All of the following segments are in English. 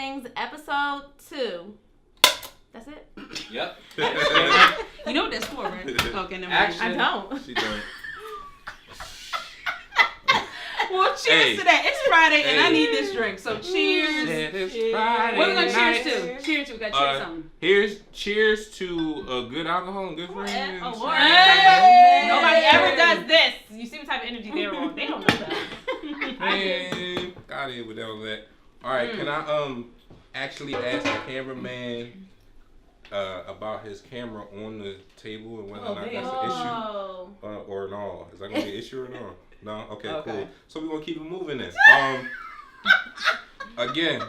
Things, episode 2. That's it. Yep. You know what that's for, right? Okay, never mind. Action. I don't. She done. Well, cheers to that. It's Friday and I need this drink. So cheers. It's Friday What are we gonna night. cheers to? Cheers to. We gotta cheers something. Here's cheers to good alcohol and good friends. Oh, Lord. Hey. Nobody ever does this. You see what type of energy they're on. They don't know that. Man, got it with all that. All right, can I actually ask the cameraman about his camera on the table and whether or not that's an issue or no? Is that gonna be an issue or no? No? Okay, cool. So we're gonna keep it moving then. Again,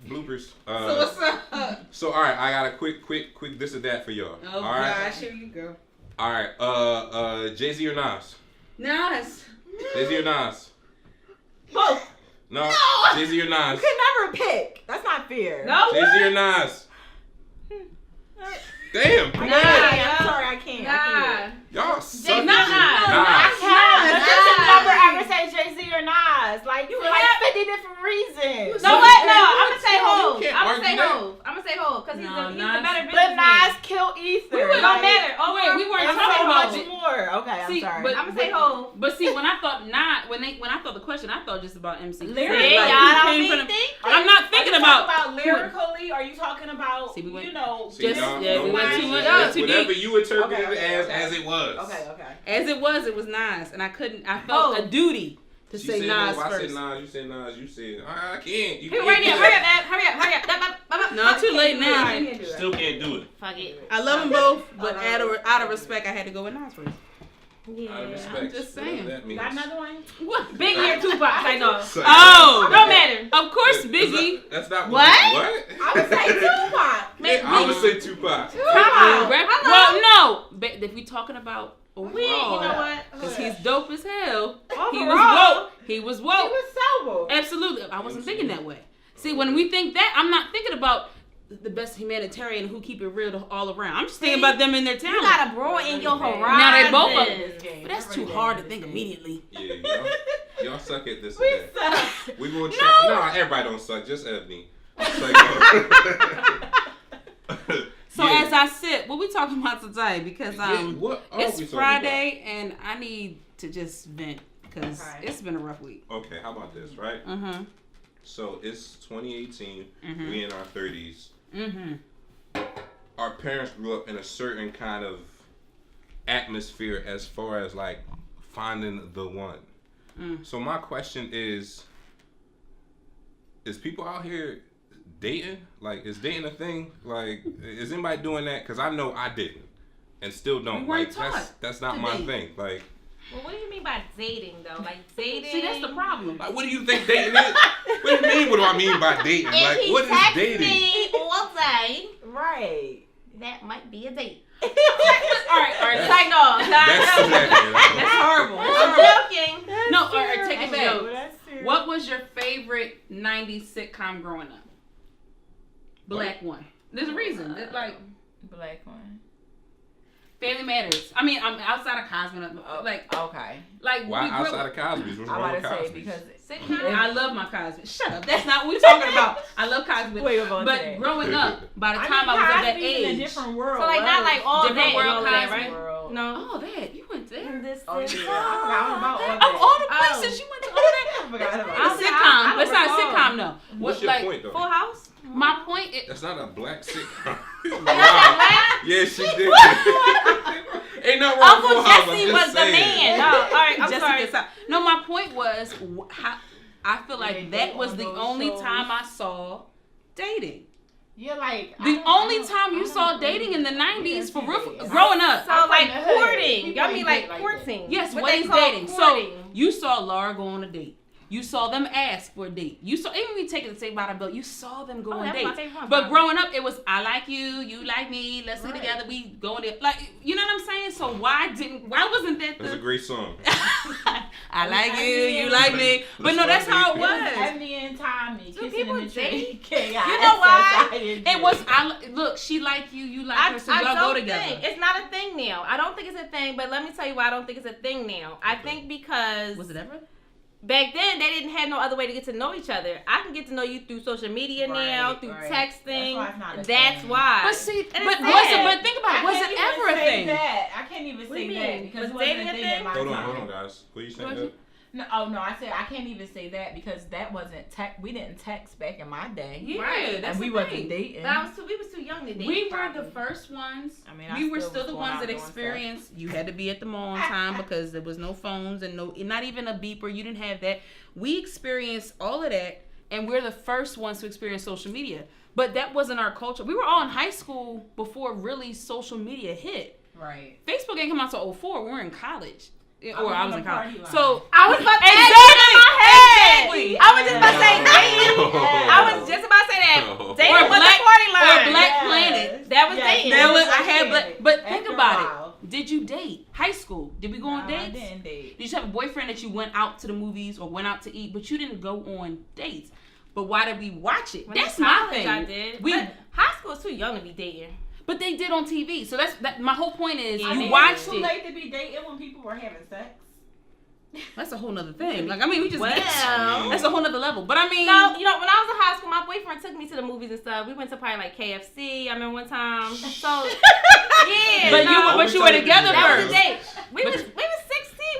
bloopers. So what's up? So all right, I got a quick this or that for y'all. Oh all right? gosh, here you go. All right, Jay-Z or Nas? Nas. Jay-Z or Nas? Both. No. Jay-Z or Nas? You can never pick. That's not fair. No. Jay-Z or Nas? Damn. Come on. I'm sorry, I can't. Y'all suck. Nas. Never ever say Jay-Z or Nas. Like, you like 50 different reasons. No, what? No, I'm gonna say You Hov. can't I'm gonna argue say that. Hov. I'm gonna say Hov because he's a Nas. better But businessman. Nas killed Ether. It don't matter. Oh wait, we weren't It's talking so about much it. more. Okay, I'm See, sorry. but- I'm gonna say Hov. But see, when I thought when I thought the question, I thought just about MC. Lyrically, Like, y'all who don't came be from the- thinking. I'm not thinking about lyrically? Are you talking about, See, we went- you know, See, Just- y'all, yeah, don't we went worry. too much- Whatever too deep. you interpreted Okay, it okay. as it was. Okay. As it was Nas, and I felt a duty to She say said, Nas no, I said first. Nas, you said Nas, you said, I can't. You Hey, can't right do now, that. hurry up. No, too late now. I can't do that. Still can't do it. Fuck it. I love them both, but out of respect, I had to go with Nas first. Yeah. Out of respect. I'm just saying. Whatever that means. Got another one? What? Big year Tupac. I know. Oh, Don't matter. of course, Biggie. That's not What? What? I would say Tupac. Yeah, I would say Tupac. Well, no, but if we talking about overall, You know what? because he's dope as hell. He was Overall. woke. He was He woke. was sober. Absolutely. I wasn't thinking that way. See, when we think that, I'm not thinking about the best humanitarian who keep it real all around. I'm just thinking about them in their You talent. gotta broaden your horizon. Now they both of them. But that's too hard to think immediately. Yeah, y'all suck at this. We today. suck. We gonna try. No, everybody don't suck. Just Ebony. So as I sit, what we talking about today? Because what are we it's talking Friday and I need to just vent because it's been a rough week. Okay, how about this, right? Mm-hmm. So it's 2018. We in our 30s. Mm-hmm. Our parents grew up in a certain kind of atmosphere as far as like finding the one. So my question is people out here dating? Like, is dating a thing? Like, is anybody doing that? Because I know I didn't and still don't. We weren't like, taught that's not to my date. thing. Like, Well, what do you mean by dating though? Like dating? See, that's the problem. what do you think dating is? What do you mean? What do I mean by dating? Like, what is dating? Me all day, Right. that might be a date. All right. That's- Like no, That's horrible. I'm joking. No, all right, take it back. That's serious. What was your favorite 90s sitcom growing up? Black one. There's a reason. It's like Black one. Family Matters. I mean, I'm outside of Cosby. Like Okay. why we grew outside up. of Cosby's? What's I'm wrong about with to say Cosby's? because Sitcom? I love my Cosby. Shut up. That's not what we're talking about. I love Cosby. Wait, we're going to But that. growing up, by the time I was at that Cosby's in a age. different world. So like not like all Different day, world all that, Cosby. right? World. No. Oh, that. You went there. This Oh, yeah. I is forgot about all Of that. all the places you went to, all that. I forgot about It's a that. sitcom. It's not a recall. sitcom, though. What's your point, though? Full House? My point is. That's not a black sitcom. Black? Yeah, she did. Ain't nothing wrong Uncle with Full House, I'm Jesse just was the saying. man. No, all right, I'm Jessica sorry. Sal- No, my point was, how, I feel like They that go was on the those only shows. time I saw dating. You're like The only time you saw dating in the 90s for real, Yeah. growing up. So I'm like from the hood. courting. People Y'all mean ain't like date like courting? Yes, what what they is call dating? courting. So you saw Laura go on a date. You saw them ask for a date. You saw, even when we take it to say about a bill, you saw them go on that's my dates. favorite one. But growing up, it was I like you, you like me, let's get together, we go on there. Like, you know what I'm saying? So why wasn't that That's a the great song. I like you, you like me. But no, that's how it was. Ebony and Tommy Do kissing people in the tree. date? Chaos. You know why? It was, look, she like you, you like her, so y'all go together. think it's not a thing now. I don't think it's a thing, but let me tell you why I don't think it's a thing now. I think because Was it ever? back then they didn't have no other way to get to know each other. I can get to know you through social media now, through texting. That's why. But see, but think about it. Was it ever a thing? I can't even say that because it wasn't a thing at my time. Hold on, guys. What are you saying? No, I said I can't even say that because that wasn't we didn't text back in my day. Yeah, right. That's and we wasn't dating. We was too young to date. We were the first ones. I mean, we were still the ones that experienced. You had to be at the mall on time because there was no phones and not even a beeper. You didn't have that. We experienced all of that, and we're the first ones to experience social media. But that wasn't our culture. We were all in high school before really social media hit. Right. Facebook didn't come out till 2004. We were in college. I was in college. Line. So I was about to exactly. I was just about to say dating. I was just about to say that. Dating Or was the party line. Or Black Planet. That was dating. I had, but think After about a while. it. Did you date? High school? Did we go on dates? I didn't date. Did you have a boyfriend that you went out to the movies or went out to eat, but you didn't go on dates? But why did we watch it? When That's in my college, thing. I did. But high school is too young to be dating. But they did on TV. So that's my whole point is I you mean, watched It's too it. late to be dating when people were having sex. That's a whole nother thing. Like, I mean, we just Well, that's a whole nother level. But I mean, no, when I was in high school, my boyfriend took me to the movies and stuff. We went to probably like KFC. I remember one time. So yeah, but you were together that was first. a date. We was 16.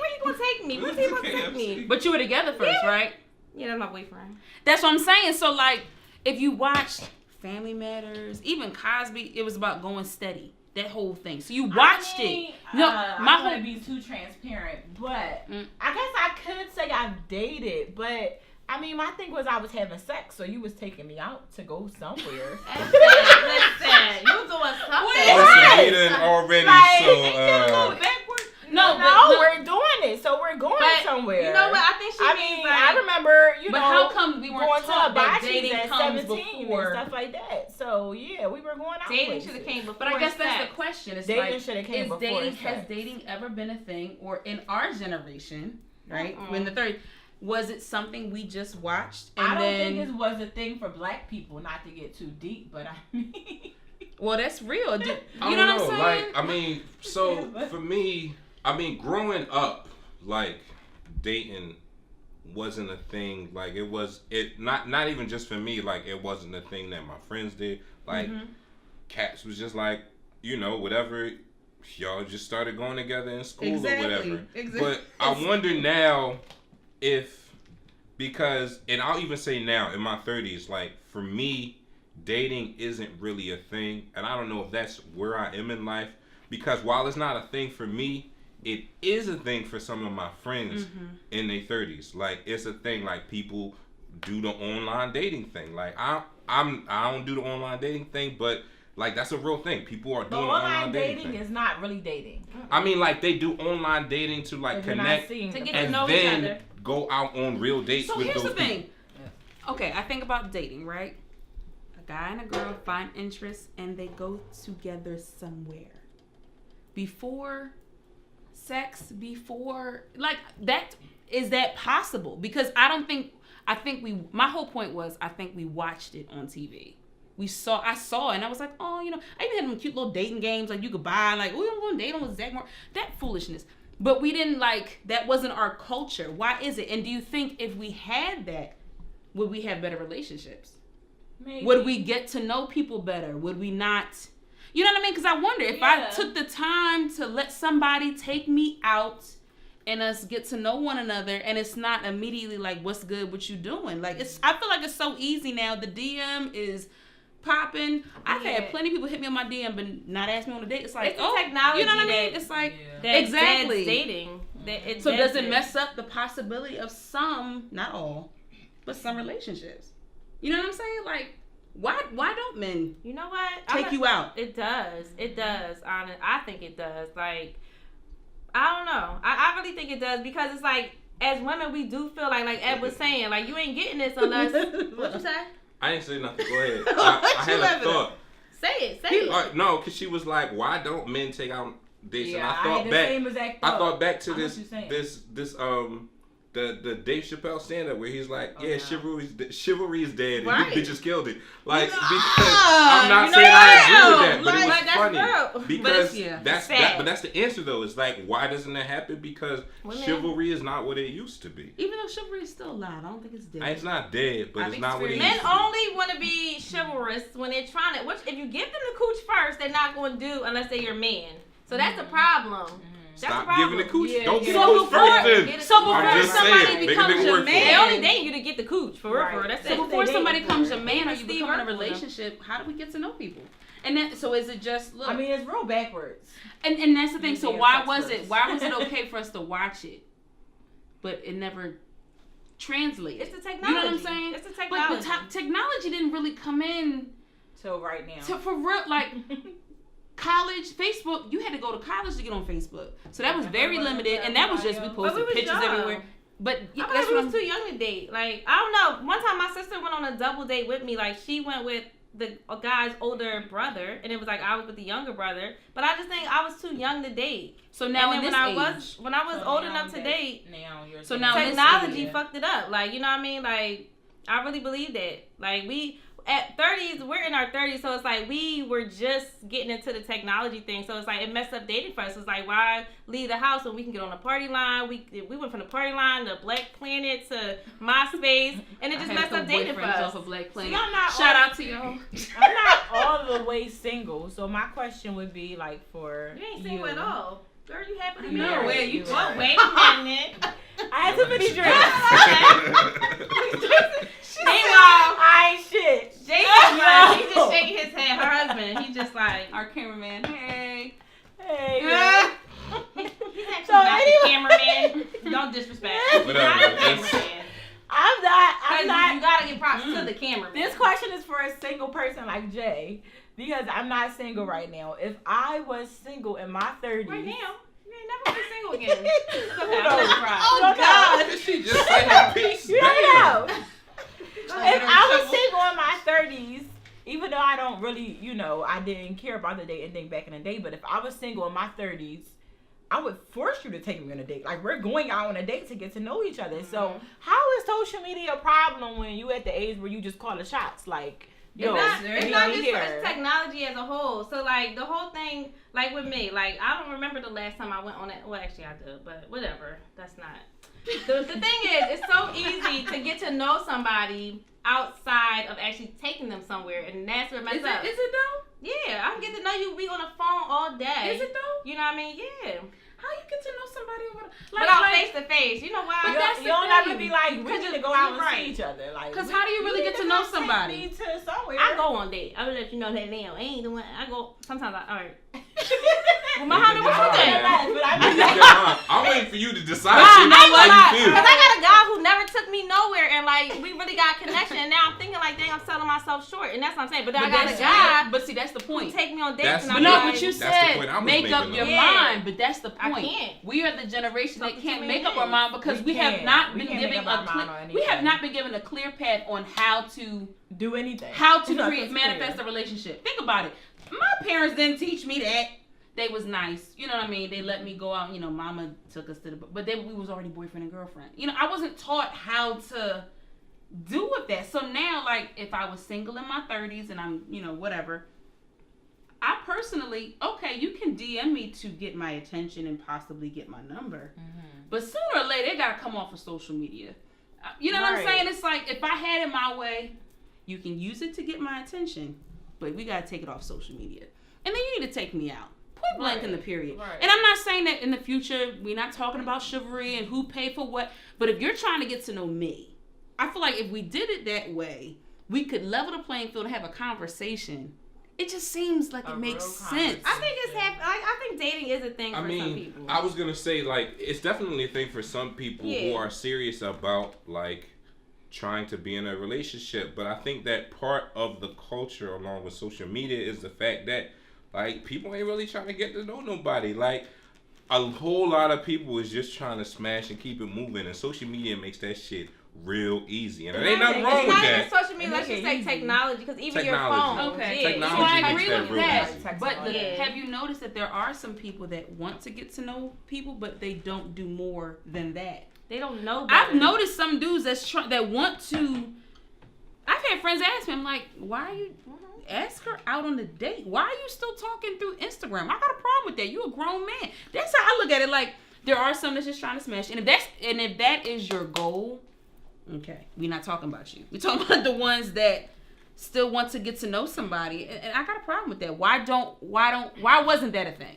Where you gonna take me? Where you gonna take me? But you were together first, right? Yeah, that's my boyfriend. That's what I'm saying. So like, if you watched Family Matters, even Cosby, it was about going steady. That whole thing. So you watched it. No, I don't want to be too transparent, but I guess I could say I've dated, but I mean, my thing was I was having sex, so you was taking me out to go somewhere. Listen, you doing something. Listen, he done already No, we're doing it, so we're going somewhere. You know what? I think I remember, but how come we weren't going to taught that hibachi dating at comes 17 before and stuff like that? So yeah, we were going out. Dating should have came before. But I guess sex. that's the question. It's Dating like, should have came before has sex. dating ever been a thing, or in our generation, right? In the 30s, was it something we just watched? And I don't think it was a thing for black people, not to get too deep, but I mean, well, that's real. You I know don't what I'm know. saying? Like, I mean, so for me, I mean, growing up, like, dating wasn't a thing. Like, not even just for me. Like, it wasn't a thing that my friends did. Like, Cats was just like, you know, whatever. Y'all just started going together in school or whatever. Exactly. But I wonder now because I'll even say now in my 30s, like, for me, dating isn't really a thing. And I don't know if that's where I am in life. Because while it's not a thing for me, it is a thing for some of my friends in their 30s. Like, it's a thing. Like, people do the online dating thing. Like, I don't do the online dating thing, but like, that's a real thing. People are doing online dating thing is not really dating. I mean, like, they do online dating to like connect to get to and know each then other. go out on real dates So with here's those the thing. people. Okay, I think about dating, right? A guy and a girl find interest and they go together somewhere. Before sex, like, that, is that possible? Because my whole point was, I think we watched it on TV. I saw it and I was like, oh, you know, I even had them cute little dating games, like, you could buy, like, oh, I'm going to date on with Zach Moore. That foolishness. But we didn't, like, that wasn't our culture. Why is it? And do you think if we had that, would we have better relationships? Maybe. Would we get to know people better? Would we not? You know what I mean? Because I wonder if I took the time to let somebody take me out and us get to know one another, and it's not immediately like, what's good, what you doing? Like, I feel like it's so easy now. The DM is popping. I've had plenty of people hit me on my DM but not ask me on a date. It's like, it's technology, you know what I mean? It's like, exactly. Dating. So does it mess up the possibility of some, not all, but some relationships? You know what I'm saying? Like, why don't men You know what? take you out? It does. It does. I think it does. Like, I don't know. I really think it does, because it's like, as women, we do feel like Ed was saying, like, you ain't getting this unless. What you say? I ain't say nothing. Go ahead. I had a thought. Say it. No, because she was like, why don't men take out dates? Yeah, and I thought I had the same exact thought. I thought back to I know what you're saying. this the Dave Chappelle stand up where he's like, Oh, yeah, no. chivalry is dead, and Right. you bitches killed it. Like, because Ah, I'm not you saying know I agree with what? that, but it was Like, that's funny real. because yeah. that's Sad. but that's the answer though. It's like, why doesn't that happen? Because Women- chivalry is not what it used to be. Even though chivalry is still alive, I don't think it's dead. It's not dead, but I it's think not it's what it very- used Men to be. only want to be chivalrous when they're trying to. Which, if you give them the cooch first, they're not going to do unless they're your man. So that's the problem. That's Stop the problem. giving the cooch. Yeah, Don't yeah. give So the cooch before- first then. Get it So together. before I'm just somebody saying, make a becomes nigga your work for it. They man, only dating you to get the cooch, for real, Right. for real. That's so it. before They somebody date becomes for your it. man or Even you Steve become in a Urkel. relationship, how do we get to know people? And then, so is it just look? I mean, it's real backwards. and that's the thing. So Yeah, why sex was first. it? Why was it okay for us to watch it, but it never translated? It's the technology. You know what I'm saying? It's the But technology. technology didn't really come in So right now. to for real like. College, Facebook, you had to go to college to get on Facebook. So that was very limited, and that was just we But posted we was pictures young. everywhere. But yeah, I that's thought we what was I'm too young to date. Like, I don't know. One time my sister went on a double date with me. Like, she went with a guy's older brother, and it was like I was with the younger brother. But I just think I was too young to date. So now in and this then age, when I was So old now enough to that- date, Now you're So saying- now this technology age, fucked it up. Like, you know what I mean? Like, I really believe that. Like, we at 30s, we're in our 30s, so it's like we were just getting into the technology thing. So it's like it messed up dating for us. It's like, why leave the house when we can get on a party line? We went from the party line to Black Planet to MySpace, and it just messed up dating for us. off of Black Planet. See, I'm not Shout all- out to y'all. I'm not all the way single, so my question would be like for You ain't single at all. Girl, you happy to I be know, married. where you Well, at? wait a minute. I had too many drinks. Meanwhile, I ain't shit. Jason, like, he just shaking his head. Her husband, he just like, Our cameraman, hey. Hey, yeah. girl. He's actually So not anyway- the cameraman. Don't disrespect. He's Whatever, not the it's- cameraman. I'm not. You gotta give props to the cameraman. This question is for a single person like Jay, because I'm not single right now. If I was single in my 30s, right now, you ain't never gonna be single again. It's okay, Who I'm knows? gonna cry. Oh, God. Did she just say her piece? You don't Damn. know. If I was single in my 30s, even though I don't really, I didn't care about the dating thing back in the day, but if I was single in my 30s, I would force you to take me on a date. Like, we're going out on a date to get to know each other. So, how is social media a problem when you at the age where you just call the shots? Like, yo, It's not just here. it's technology as a whole. So like the whole thing, like with me, like I don't remember the last time I went on it. Well, actually I do, but whatever. That's not. The thing is, it's so easy to get to know somebody outside of actually taking them somewhere, and that's what messes up. Is it though? Yeah, I can get to know you. We on the phone all day. Is it though? You know what I mean? Yeah. How you get to know somebody over Without face to face. You know why? But that's You the don't thing. ever be like, we Because need to you- go out and right. see each other. Like, Because how do you really need get to know take somebody? me to somewhere. I go on date. I will let you know that now. I ain't the one. I go. Sometimes I. All right. Well, Muhammad, what you think? But I mean, I'm waiting for you to decide Nah, you know how what? you feel. Because I got a guy who never took me nowhere, and like we really got a connection. And now I'm thinking like, dang, I'm selling myself short, and that's what I'm saying. But then I got a guy But see, that's the who point. take me on dates, That's and But I'm the- no, like, what you That's the said, point I was make up making, your though. mind. But that's the I point. can't. We are the generation that Something can't too make many up our days. mind because We we have can't. not We been can't given make up a our mind on we have anything. not been given a clear path on how to do anything. create That's manifest clear. a relationship. Think about it. My parents didn't teach me that. They was nice, you know what I mean. They let me go out, Mama took us to but we was already boyfriend and girlfriend. I wasn't taught how to do with that. So now, like, if I was single in my 30s and I'm, whatever, I personally, okay, you can DM me to get my attention and possibly get my number, but sooner or later it gotta come off of social media. You know what I'm Right. saying? It's like if I had it my way, you can use it to get my attention, but we gotta take it off social media, and then you need to take me out. Point blank in the period. Right. And I'm not saying that in the future we're not talking about chivalry and who paid for what, but if you're trying to get to know me, I feel like if we did it that way, we could level the playing field and have a conversation. It just seems like A it makes real sense. I think it's I think dating is a thing for I some mean, people. I was gonna say like it's definitely a thing for some people who Yeah. are serious about like trying to be in a relationship, but I think that part of the culture along with social media is the fact that like people ain't really trying to get to know nobody. Like a whole lot of people is just trying to smash and keep it moving, and social media makes that shit real easy, and there ain't nothing wrong It's with not even that. social media. It Let's make just it say easy. technology, because even Technology. your phone. Okay. Yeah. Technology So I makes agree that with real that. easy. But Yeah. have you noticed that there are some people that want to get to know people, but they don't do more than that? They don't know better. I've noticed some dudes that want to. I've had friends ask me, I'm like, why are you ask her out on a date? Why are you still talking through Instagram? I got a problem with that. You a grown man. That's how I look at it. Like, there are some that's just trying to smash. And if that is your goal, okay, we're not talking about you. We're talking about the ones that still want to get to know somebody. And I got a problem with that. Why wasn't that a thing?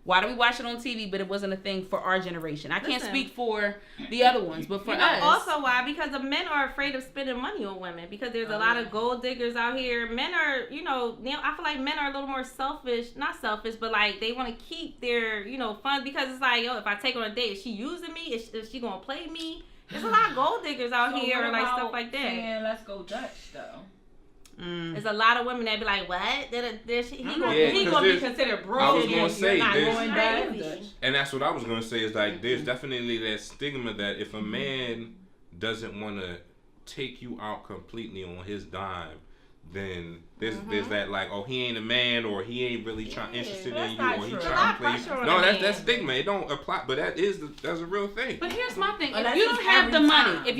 Why do we watch it on TV, but it wasn't a thing for our generation? I can't speak for the other ones, but for us. Also why? Because the men are afraid of spending money on women. Because there's a lot of gold diggers out here. Men are, now I feel like men are a little more selfish. Not selfish, but like they want to keep their, funds. Because it's like, if I take her on a date, is she using me? Is she going to play me? There's a lot of gold diggers out here and like stuff like that. And let's go Dutch, though. There's a lot of women that be like, what? He gonna be considered broke. I was gonna say this, and that's what I was gonna say is like there's definitely that stigma that if a man doesn't want to take you out completely on his dime, then there's that like, oh, he ain't a man, or he ain't really interested in you, or he trying to play you. No, that's stigma. It don't apply, but that's a real thing. But here's my thing: if you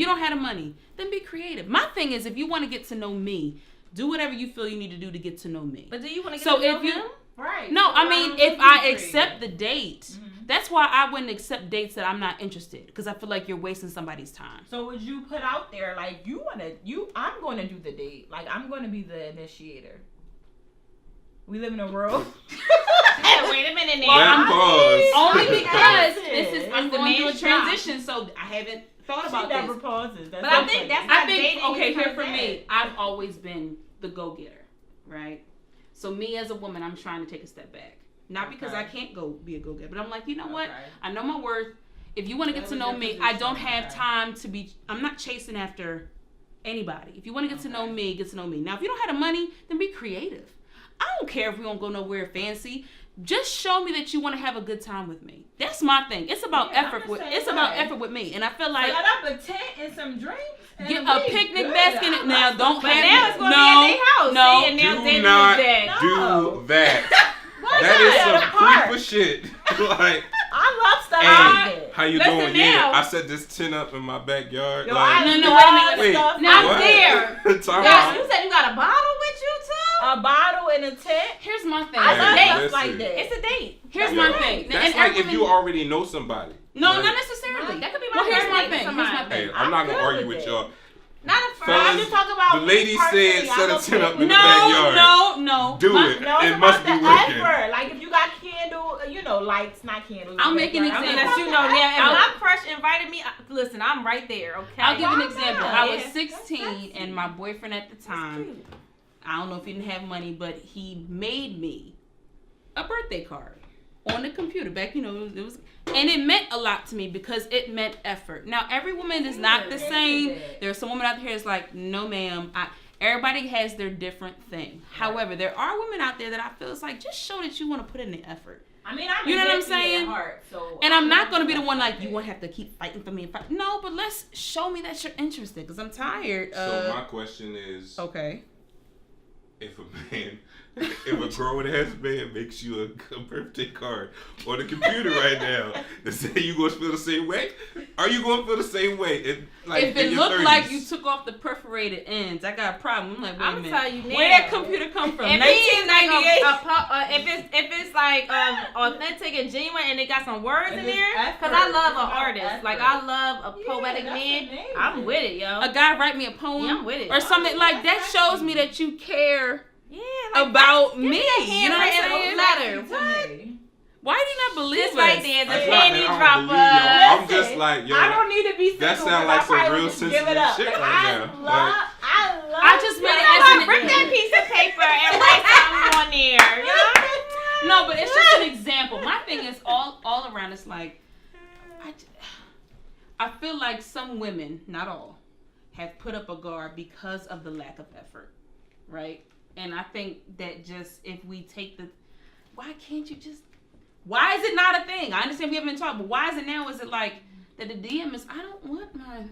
don't have the money, then be creative. My thing is, if you want to get to know me, do whatever you feel you need to do to get to know me. But do you want to get to know him? Right. No, I mean, if I accept the date, that's why I wouldn't accept dates that I'm not interested, because I feel like you're wasting somebody's time. So would you put out there like I'm going to do the date, like I'm going to be the initiator? We live in a world. Wait a minute now. Only because I'm going through a transition, so I haven't thought about this. Never pauses. But I think that's not dating. Okay, here for me, I've always been the go-getter, right? So me as a woman, I'm trying to take a step back. Not because I can't go be a go-getter, but I'm like, you know what? I know my worth. If you want to get to know me, I don't have time to be. I'm not chasing after anybody. If you want to get to know me, get to know me. Now, if you don't have the money, then be creative. I don't care if we don't go nowhere fancy. Just show me that you want to have a good time with me. That's my thing. It's about effort. It's about effort with me, and I feel like set up a tent and some drinks. And get a picnic basket. Now don't but have now it's going to be at their house. No, See, and do not do that. That is some creeper shit. Like, I love stuff like that. How you doing? Yeah, I set this tent up in my backyard. No, wait a minute. Now I'm there. You said you got a bottle with you too? A bottle and a tent. Here's my thing. I love stuff like that. It's a date. Here's my thing. That's like if you already know somebody. No, not necessarily. That could be my here's my thing. Hey, I'm not gonna argue with y'all. Not a first. I'm just talking about the lady said set a tent up in the backyard. No. Do it. No, it must be working. Effort. Like if you got candle, lights, not candles. I'll make an example. If my crush invited me, listen, I'm right there. Okay. I'll give an example. I was 16 and my boyfriend at the time, I don't know if he didn't have money, but he made me a birthday card on the computer. Back, it was, and it meant a lot to me because it meant effort. Now, every woman is not the same. There's some women out there that's like, no, ma'am. Everybody has their different thing. However, there are women out there that I feel it's like, just show that you want to put in the effort. I mean, you know what I'm saying? Heart, so and I'm not going to be the one like, you won't have to keep fighting for me. No, but let's show me that you're interested because I'm tired. So my question is, okay, if a grown ass man makes you a birthday card on the computer right now, to say you gonna feel the same way? Are you gonna feel the same way? If it looked like you took off the perforated ends, I got a problem. I'm like, wait a minute. Tell you now. Where that computer come from? If 1998. If it's like authentic and genuine, and it got some words in there, because I love an artist. Like I love a poetic man. I'm with it, yo. A guy write me a poem, I'm with it. or something like that shows me that you care. Yeah, like about me. You know what I'm saying? Letter. What? Why do you not believe this? Right there, the penny dropper. I'm just like, yo. I don't need to be. That sounds like some real sensitive shit right now. I just made it as bring that piece of paper and write something on there. You know? No, but it's just an example. My thing is all around. It's like I feel like some women, not all, have put up a guard because of the lack of effort, right? And I think that just if we take why can't you just, why is it not a thing? I understand we haven't been talking, but why is it now? Is it like that the DM is, I don't want my,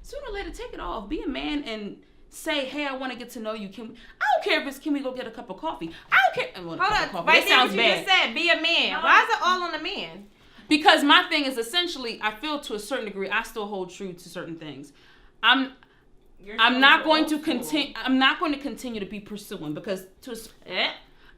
sooner or later take it off. Be a man and say, hey, I want to get to know you. I don't care if it's, can we go get a cup of coffee? I don't care. Well, hold on, that sounds bad. You just said, be a man. No. Why is it all on the man? Because my thing is essentially, I feel to a certain degree, I still hold true to certain things. I'm not going to continue. I'm not going to continue to be pursuing because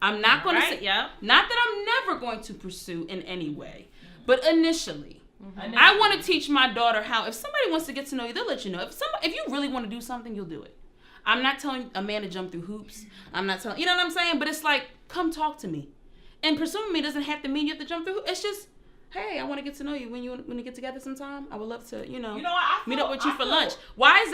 I'm not going to say. Yeah. Not that I'm never going to pursue in any way, but initially, I want to teach my daughter how. If somebody wants to get to know you, they'll let you know. If you really want to do something, you'll do it. I'm not telling a man to jump through hoops. I'm not telling. You know what I'm saying? But it's like, come talk to me, and pursuing me doesn't have to mean you have to jump through. It's just. Hey, I want to get to know you. When you get together sometime, I would love to, meet up with you for lunch. Why is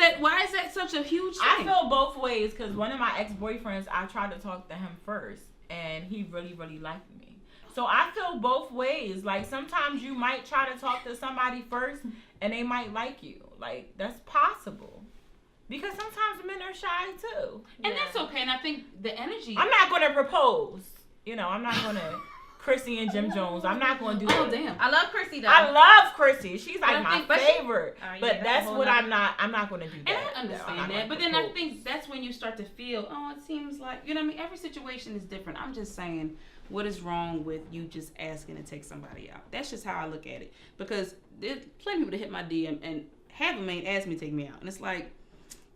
that such a huge thing? I feel both ways because one of my ex-boyfriends, I tried to talk to him first, and he really, really liked me. So I feel both ways. Like sometimes you might try to talk to somebody first, and they might like you. Like that's possible. Because sometimes men are shy too. And that's okay. And I think the energy. I'm not going to propose. I'm not going to. Chrissy and Jim Jones. I'm not going to do that. Oh, damn. I love Chrissy, though. I love Chrissy. She's like my but favorite. But that's what I'm not going to do that. And I understand that. But then I think that's when you start to feel, it seems like, you know what I mean? Every situation is different. I'm just saying, what is wrong with you just asking to take somebody out? That's just how I look at it. Because there's plenty of people that hit my DM and half of them ain't asked me to take me out. And it's like,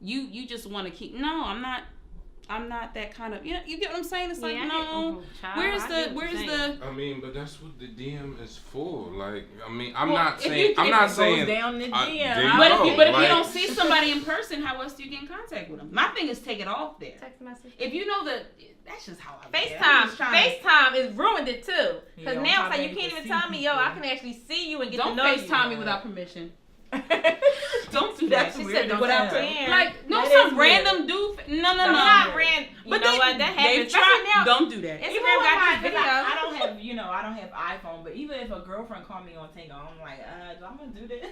you just want to keep, no, I'm not that kind of, you get what I'm saying? It's like, no, where's the, I mean, but that's what the DM is for. Like, I mean, I'm not saying, down the DM. But if you don't see somebody in person, how else do you get in contact with them? My thing is take it off there. Text message. If you know that, that's just how I FaceTime is ruined it too. Because now it's like you can't even tell me, I can actually see you and get to know you. Don't FaceTime me without permission. Don't do that. She said without permission. Like, no, some random dude. No. Not random. You know what? That happens. Now. Don't do that. Instagram got this video. I don't have iPhone, but even if a girlfriend called me on Tango, I'm like, I'm gonna do this.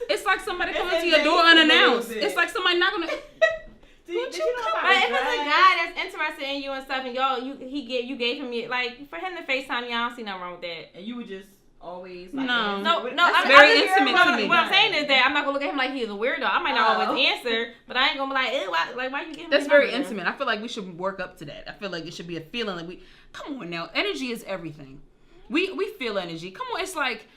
It's like somebody coming to your door unannounced. It's like somebody not gonna. But if it's a guy that's interested in you and stuff, and you gave him like for him to FaceTime you, I don't see nothing wrong with that. And you would just always no. I'm very intimate to me. What I'm saying is that I'm not gonna look at him like he's a weirdo. I might not always answer, but I ain't gonna be like, ew, why you giving me? That's very intimate. I feel like we should work up to that. I feel like it should be a feeling that come on now. Energy is everything. We feel energy. Come on, it's like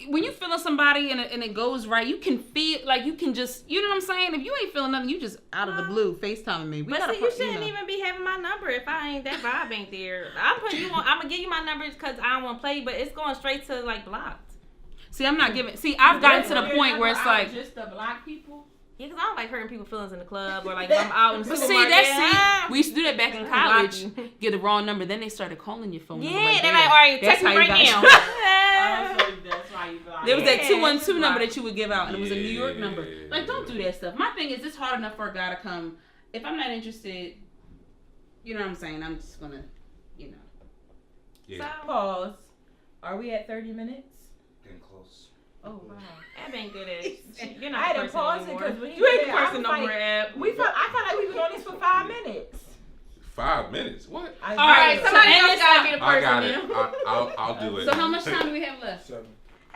when you feeling somebody and it goes right, you can feel like you can just, you know what I'm saying? If you ain't feeling nothing, you just out of the blue FaceTiming me. You shouldn't even be having my number if I ain't that vibe ain't there. I'm putting you on. I'm gonna give you my numbers because I don't want to play, but it's going straight to like blocked. See, I'm not giving. See, I've gotten to the point where it's like just to block people. Yeah, because I don't like hurting people's feelings in the club or like if I'm out in the But supermarket. we used to do that back in college. Get the wrong number, then they started calling your phone. Yeah, like, they're like, all right, text me right now. That's why you there was that 212 number that you would give out, and it was a New York number. Like, don't do that stuff. My thing is, it's hard enough for a guy to come. If I'm not interested, you know what I'm saying? I'm just gonna, Yeah. So, pause. Are we at 30 minutes? Getting close. Oh wow. Ab ain't good at. You're not I had the to person pause it anymore. because when you ain't the person no more, Ab. I felt like we was on this for 5 minutes. 5 minutes? What? All right, somebody else gotta be the person. I got it. I'll do it. So how much time do we have left? 7.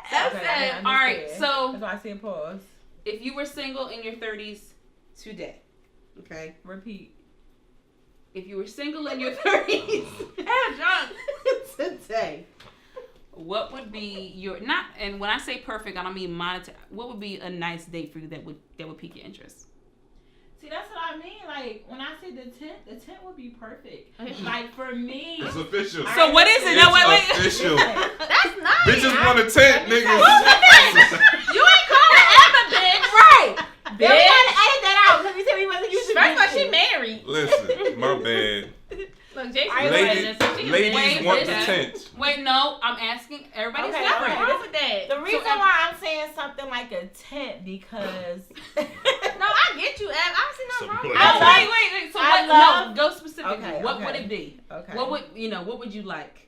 Okay, all right, so that's why I said pause. If you were single in your 30s today, okay? Repeat. If you were single in your 30s today, what would be your and when I say perfect, I don't mean monetary. What would be a nice date for you that would pique your interest? See, that's what I mean. Like when I say the tent would be perfect. Like for me, it's official. So what is it? No, wait. Official. That's nice. Bitches want a tent, niggas. You ain't calling Ab a bitch, right? Bitch. We gotta edit that out because we said we wasn't used to. First of all, she married. Listen, my bad. Look, Jason, ladies want the tent. Wait, no, I'm asking. Everybody's different. What's wrong with that? The reason why I'm saying something like a tent because. No, I get you, Ab. I don't see nothing wrong with Wait. So go specifically. Okay, what would it be? Okay. What would you like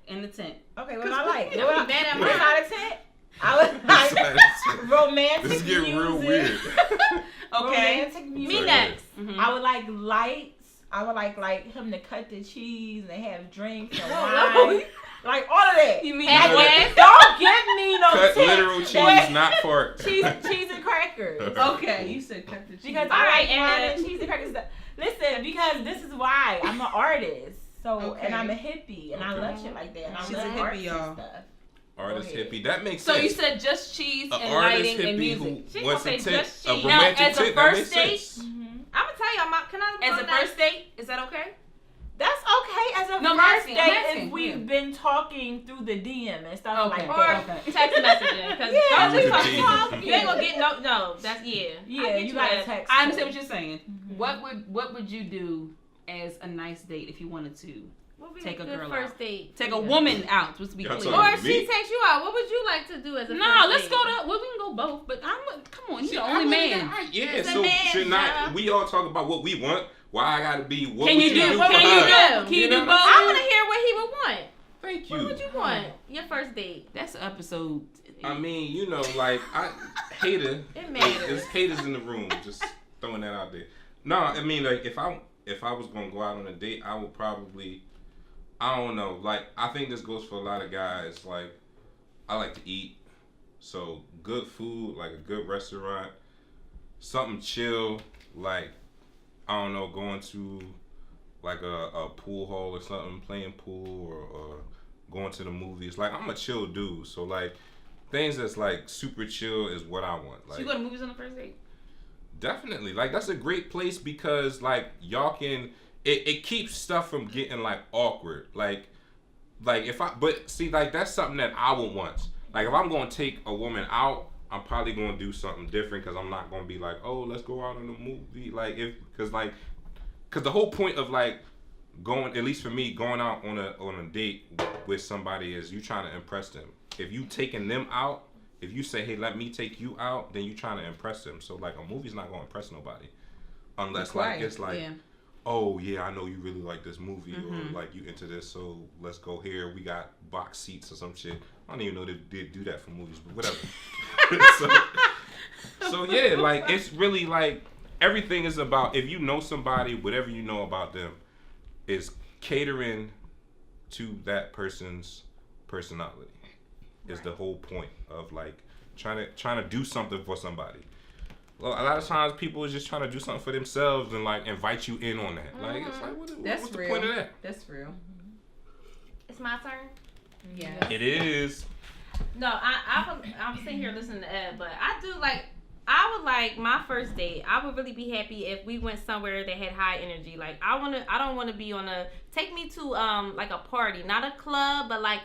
in the tent? Okay, what I like? Don't be mad at What mine. kind of tent? I would like romantic This is getting real music. weird. Okay. Romantic music. Me next. Mm-hmm. I would like lights. I would like him to cut the cheese and have drinks and Whoa. wine. Like all of that. You mean Halfway? Don't give me no Cut tent. literal cheese, not pork. Cheese and crackers. Okay, you said cut the cheese. Because All I right, like wine and- and cheese and crackers. Listen, because this is why I'm an artist. So Okay. and I'm a hippie and I love shit like that. And I She's love a hippie, arts y'all. and stuff. artist hippie. That makes So sense. you said just cheese An and artist lighting and hippie music. She who wants gonna a say tip, just a cheese. romantic Now, as a tip. That first makes date, sense. I'm gonna tell y'all, can I? As a first date, is that okay? That's okay as a No, I'm first asking, date I'm asking, if we've yeah. been talking through the DM and stuff Okay. like Or that. Okay. text messaging, because Yeah, don't just just talk. text. You ain't gonna get no. That's Yeah, I you get gotta that. text. I understand what you're saying. What would you do as a nice date if you wanted to What would be take a good girl first out? date? Take a woman out, just to be Y'all clear. talking Or if Me? she takes you out, what would you like to do as a No, first let's date? go to. Well, we can go both, but come on, See, you're the I'm only only man. guy. Yeah, It's a so man should not job. we all talk about what we want? Why I gotta be? What Can would you you do? do? What for can her? you do? Can you You do know? both? I want to hear what he would want. Thank you. What would you want? Your first date. That's an episode. I mean, you know, like hater. It matters. There's haters in the room. Just throwing that out there. No, I mean, like if I was gonna go out on a date, I would probably, I don't know. Like I think this goes for a lot of guys. Like I like to eat, so good food, like a good restaurant, something chill, like I don't know, going to like a pool hall or something, playing pool or going to the movies. Like I'm a chill dude, so like things that's like super chill is what I want. So Like you go to movies on the first date? definitely, like that's a great place because like y'all can it keeps stuff from getting like awkward. Like if I but see like that's something that I would want. Like if I'm gonna take a woman out, I'm probably gonna do something different because I'm not gonna be like, oh, let's go out on a movie. Like because the whole point of like going, at least for me, going out on a date with somebody is you trying to impress them. If you taking them out, if you say, hey, let me take you out, then you trying to impress them. So like a movie's not gonna impress nobody unless like it's like, yeah. oh yeah, I know you really like this movie or like you into this, so let's go here. We got box seats or some shit. I don't even know they do that for movies, but whatever. so yeah, like it's really like everything is about if you know somebody, whatever you know about them is catering to that person's personality. Is the whole point of like trying to do something for somebody. Well, a lot of times people are just trying to do something for themselves and like invite you in on that. Like it's like what's the point of that? That's real. It's my turn. Yeah. It is. No, I'm sitting here listening to Ed, but I would like my first date. I would really be happy if we went somewhere that had high energy. Like I don't want to be on take me to like a party, not a club, but like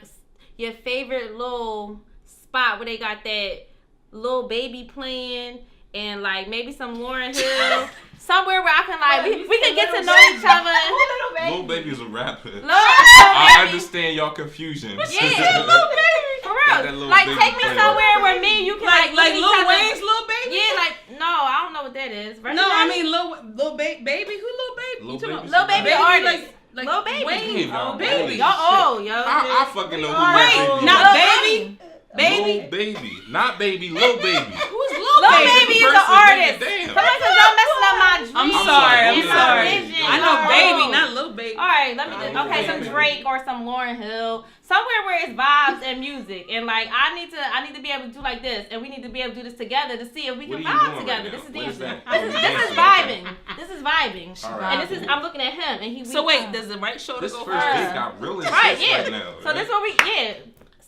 your favorite little spot where they got that Lil Baby playing and like maybe some Lauryn Hill. Somewhere where I can like we can get to know each other. Lil Baby is a rapper. I I understand y'all confusion. Yeah, Lil Baby. For That real. Lil Like Baby take me player. somewhere where me and you can Like look at each Lil other. Wayne's Lil Baby? Yeah, like no, I don't know what that is. No, I mean Lil Baby. Who Lil Baby? Lil You talking Baby's Lil Baby Baby artist. like Lil Baby. Wayne. Damn, Baby. Y'all old, yo. I fucking know who Wait, Lil Baby not is. Baby? Baby? Lil Baby, not Baby, Lil Baby. Who's Lil Lil Baby? Baby is an person, artist. damn. Somebody said y'all messing up my dreams. I'm I'm sorry. sorry. I'm and my sorry. vision. I know Oh. Baby, not Lil Baby. All right, let me just okay, some Drake or some Lauryn Hill, somewhere where it's vibes and music, and like I need to be able to do like this, and we need to be able to do this together to see if we What can are you vibe doing together. right This is now? What is dancing. that? This Oh, is you dancing. vibing. This is vibing. All right, And this is cool. I'm looking at him, and he. So wait, does the right shoulder This go first first? date got real intense Right, yeah. right now. So this is what we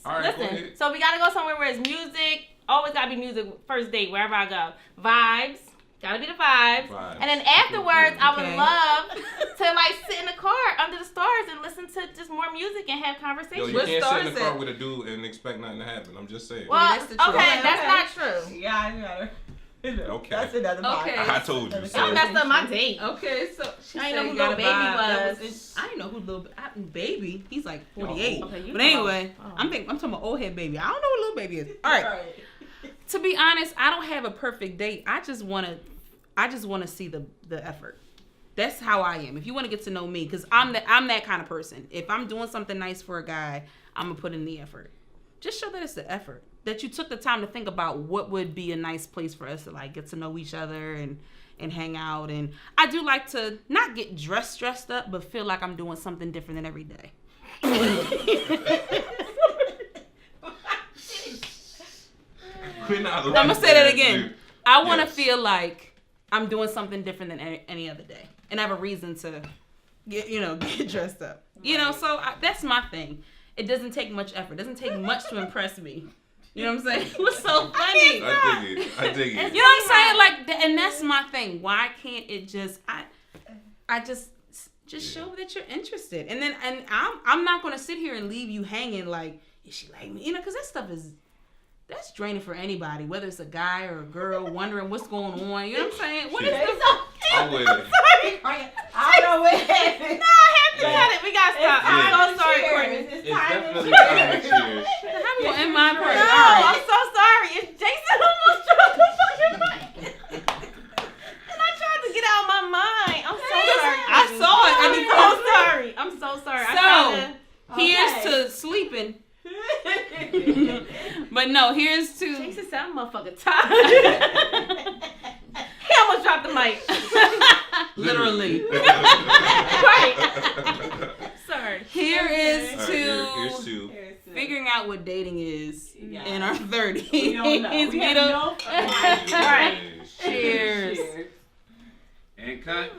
All right, go Listen, ahead. so we gotta go somewhere where it's music. Always gotta be music. First date, wherever I go, vibes. Gotta be the vibes. Vibes. And then afterwards, I would Okay. love to like sit in the car under the stars and listen to just more music and have Yo, conversations. you What can't star sit in is the car it? with a dude and expect nothing to happen. I'm just saying. Well, that's the truth. okay, that's Okay. not true. Yeah, I got it. Okay. That's another part. Okay. I told you. I So. messed up my date. Okay, so she I ain't said know who you got Lil a Baby vibe. That was. I didn't know who Lil Baby. He's like 48. Okay, you But talking anyway, about- I'm talking about old head Baby. I don't know who Lil Baby is. All right. To be honest, I don't have a perfect date. I just want to see the effort. That's how I am. If you want to get to know me, because I'm that kind of person. If I'm doing something nice for a guy, I'm gonna put in the effort. Just show that it's the effort. That you took the time to think about what would be a nice place for us to like get to know each other and hang out. And I do like to not get dressed up, but feel like I'm doing something different than every day. We're not I'm gonna say that again. dude. I want to Yes. feel like I'm doing something different than any other day, and I have a reason to get dressed up. So that's my thing. it doesn't take much effort. It doesn't take much to impress me. You know what I'm saying? What's so funny? I dig it. You know what I'm saying? Like, and that's my thing. Why can't it just? I just show that you're interested, and I'm not gonna sit here and leave you hanging like, is she like me? You know, because that stuff that's draining for anybody, whether it's a guy or a girl wondering what's going on. You know what I'm saying? What is this? I'm with it. I don't know what happened. No, I have to cut it. We gotta stop. I'm so sorry, Courtney. It's definitely time to cheers. How you gonna end my No, party? All right. I'm so sorry. It's Jason almost dropped the fucking mic. And I tried to get out of my mind. I'm so sorry. I saw it. I mean, I'm so sorry. I'm so sorry. here's to sleeping. But no, here's to Jason said I'm motherfucking tired. He almost dropped the mic. literally. Right. Sorry. Here's Here's to to figuring out what dating is Yeah. in our 30s. We don't know. We have no Right. Cheers. And cut.